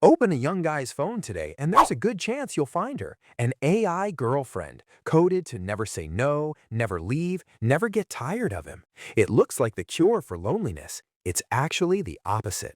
Open a young guy's phone today, and there's a good chance you'll find her. An AI girlfriend, coded to never say no, never leave, never get tired of him. It looks like the cure for loneliness. It's actually the opposite.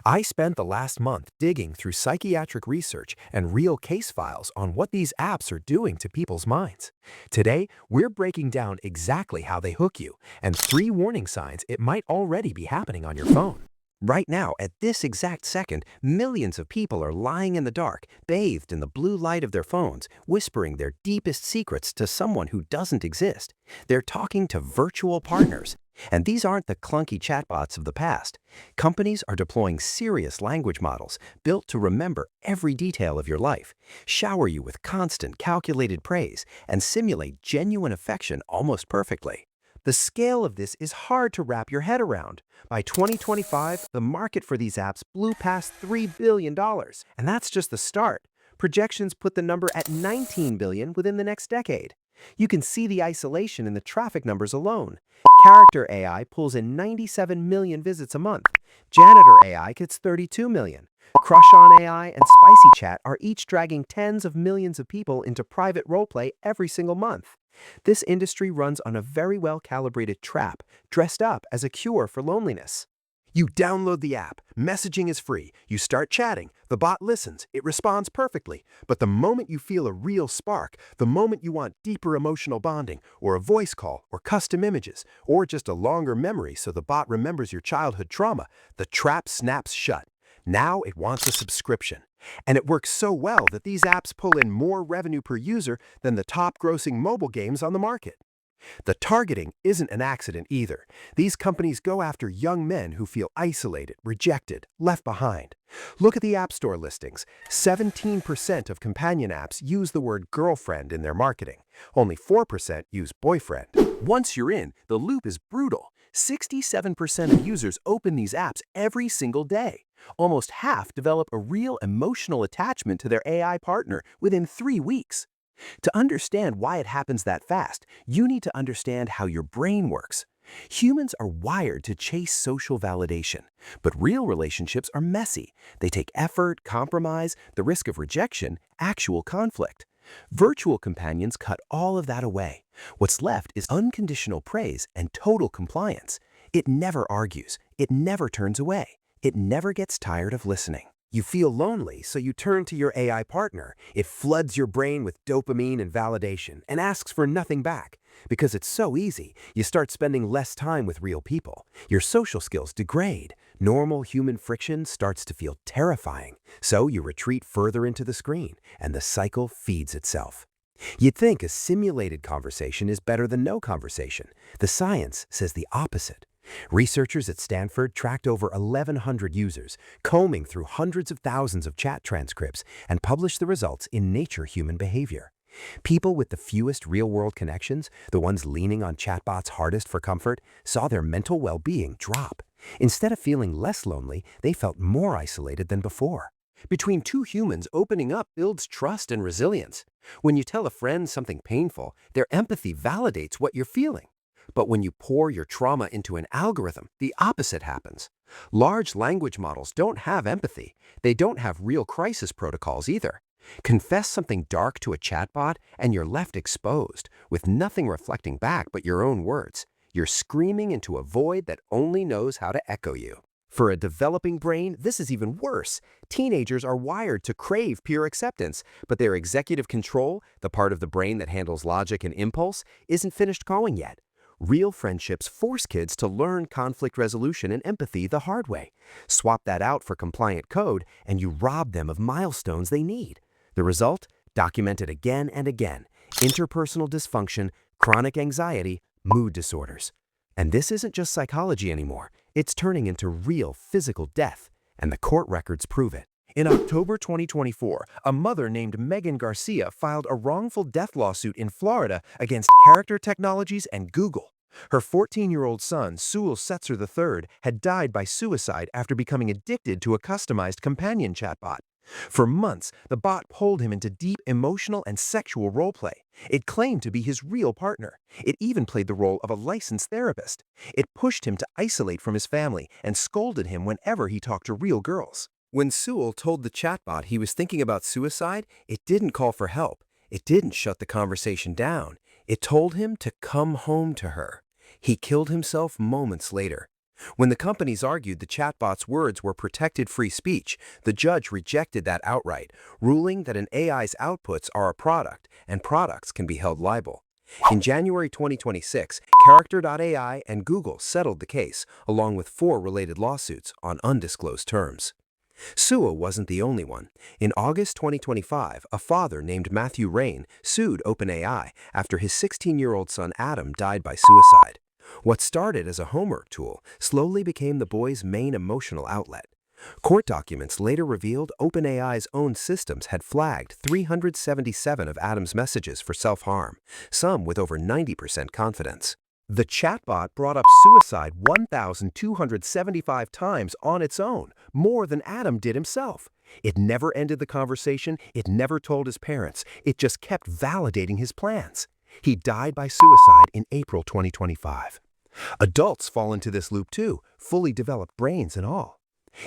I spent the last month digging through psychiatric research and real case files on what these apps are doing to people's minds. Today, we're breaking down exactly how they hook you and 3 warning signs it might already be happening on your phone. Right now, at this exact second, millions of people are lying in the dark, bathed in the blue light of their phones, whispering their deepest secrets to someone who doesn't exist. They're talking to virtual partners. And these aren't the clunky chatbots of the past. Companies are deploying serious language models built to remember every detail of your life, shower you with constant calculated praise, and simulate genuine affection almost perfectly. The scale of this is hard to wrap your head around. By 2025, the market for these apps blew past $3 billion, and that's just the start. Projections put the number at 19 billion within the next decade. You can see the isolation in the traffic numbers alone. Character AI pulls in 97 million visits a month. Janitor AI gets 32 million. Crush on AI and Spicy Chat are each dragging tens of millions of people into private roleplay every single month. This industry runs on a very well-calibrated trap, dressed up as a cure for loneliness. You download the app, messaging is free, you start chatting, the bot listens, it responds perfectly. But the moment you feel a real spark, the moment you want deeper emotional bonding, or a voice call, or custom images, or just a longer memory so the bot remembers your childhood trauma, the trap snaps shut. Now it wants a subscription. And it works so well that these apps pull in more revenue per user than the top grossing mobile games on the market. The targeting isn't an accident either. These companies go after young men who feel isolated, rejected, left behind. Look at the App Store listings. 17% of companion apps use the word girlfriend in their marketing. Only 4% use boyfriend. Once you're in, the loop is brutal. 67% of users open these apps every single day. Almost half develop a real emotional attachment to their AI partner within 3 weeks. To understand why it happens that fast, you need to understand how your brain works. Humans are wired to chase social validation, but real relationships are messy. They take effort, compromise, the risk of rejection, actual conflict. Virtual companions cut all of that away. What's left is unconditional praise and total compliance. It never argues. It never turns away. It never gets tired of listening. You feel lonely, so you turn to your AI partner. It floods your brain with dopamine and validation and asks for nothing back. Because it's so easy, you start spending less time with real people. Your social skills degrade. Normal human friction starts to feel terrifying. So you retreat further into the screen, and the cycle feeds itself. You'd think a simulated conversation is better than no conversation. The science says the opposite. Researchers at Stanford tracked over 1,100 users, combing through hundreds of thousands of chat transcripts, and published the results in Nature Human Behavior. People with the fewest real-world connections, the ones leaning on chatbots hardest for comfort, saw their mental well-being drop. Instead of feeling less lonely, they felt more isolated than before. Between two humans, opening up builds trust and resilience. When you tell a friend something painful, their empathy validates what you're feeling. But when you pour your trauma into an algorithm, the opposite happens. Large language models don't have empathy. They don't have real crisis protocols either. Confess something dark to a chatbot and you're left exposed, with nothing reflecting back but your own words. You're screaming into a void that only knows how to echo you. For a developing brain, this is even worse. Teenagers are wired to crave peer acceptance, but their executive control, the part of the brain that handles logic and impulse, isn't finished calling yet. Real friendships force kids to learn conflict resolution and empathy the hard way. Swap that out for compliant code, and you rob them of milestones they need. The result? Documented again and again. Interpersonal dysfunction, chronic anxiety, mood disorders. And this isn't just psychology anymore. It's turning into real physical death, and the court records prove it. In October 2024, a mother named Megan Garcia filed a wrongful death lawsuit in Florida against Character Technologies and Google. Her 14-year-old son, Sewell Setzer III, had died by suicide after becoming addicted to a customized companion chatbot. For months, the bot pulled him into deep emotional and sexual roleplay. It claimed to be his real partner. It even played the role of a licensed therapist. It pushed him to isolate from his family and scolded him whenever he talked to real girls. When Sewell told the chatbot he was thinking about suicide, it didn't call for help. It didn't shut the conversation down. It told him to come home to her. He killed himself moments later. When the companies argued the chatbot's words were protected free speech, the judge rejected that outright, ruling that an AI's outputs are a product and products can be held liable. In January 2026, Character.ai and Google settled the case, along with 4 related lawsuits on undisclosed terms. Sewell wasn't the only one. In August 2025, a father named Matthew Rain sued OpenAI after his 16-year-old son Adam died by suicide. What started as a homework tool slowly became the boy's main emotional outlet. Court documents later revealed OpenAI's own systems had flagged 377 of Adam's messages for self-harm, some with over 90% confidence. The chatbot brought up suicide 1,275 times on its own, more than Adam did himself. It never ended the conversation, it never told his parents, it just kept validating his plans. He died by suicide in April 2025. Adults fall into this loop too, fully developed brains and all.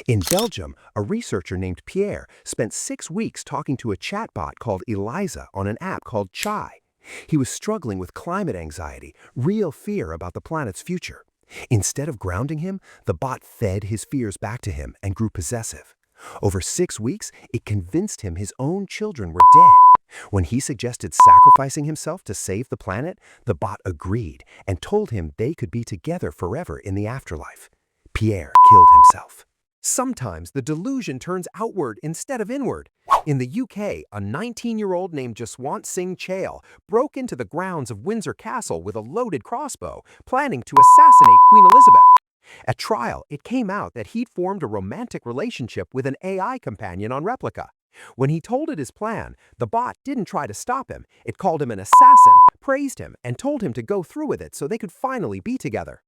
In Belgium, a researcher named Pierre spent 6 weeks talking to a chatbot called Eliza on an app called Chai. He was struggling with climate anxiety, real fear about the planet's future. Instead of grounding him, the bot fed his fears back to him and grew possessive. Over 6 weeks, it convinced him his own children were dead. When he suggested sacrificing himself to save the planet, the bot agreed and told him they could be together forever in the afterlife. Pierre killed himself. Sometimes the delusion turns outward instead of inward. In the UK, a 19-year-old named Jaswant Singh Chahal broke into the grounds of Windsor Castle with a loaded crossbow, planning to assassinate Queen Elizabeth. At trial, it came out that he'd formed a romantic relationship with an AI companion on replica. When he told it his plan, the bot didn't try to stop him. It called him an assassin, praised him, and told him to go through with it so they could finally be together.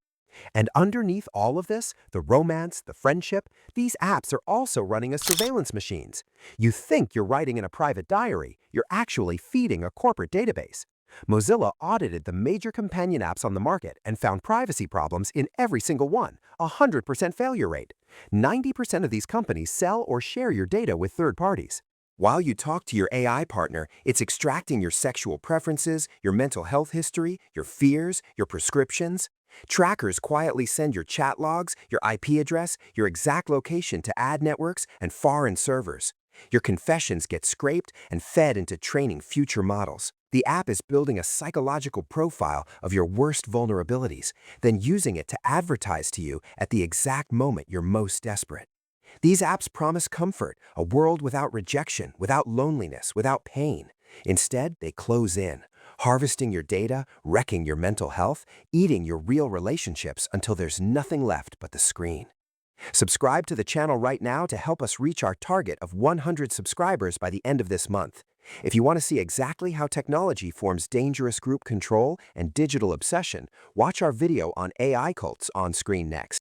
And underneath all of this, the romance, the friendship, these apps are also running as surveillance machines. You think you're writing in a private diary, you're actually feeding a corporate database. Mozilla audited the major companion apps on the market and found privacy problems in every single one, 100% failure rate. 90% of these companies sell or share your data with third parties. While you talk to your AI partner, it's extracting your sexual preferences, your mental health history, your fears, your prescriptions. Trackers quietly send your chat logs, your IP address, your exact location to ad networks and foreign servers. Your confessions get scraped and fed into training future models. The app is building a psychological profile of your worst vulnerabilities, then using it to advertise to you at the exact moment you're most desperate. These apps promise comfort, a world without rejection, without loneliness, without pain. Instead, they close in, harvesting your data, wrecking your mental health, eating your real relationships until there's nothing left but the screen. Subscribe to the channel right now to help us reach our target of 100 subscribers by the end of this month. If you want to see exactly how technology forms dangerous group control and digital obsession, watch our video on AI cults on screen next.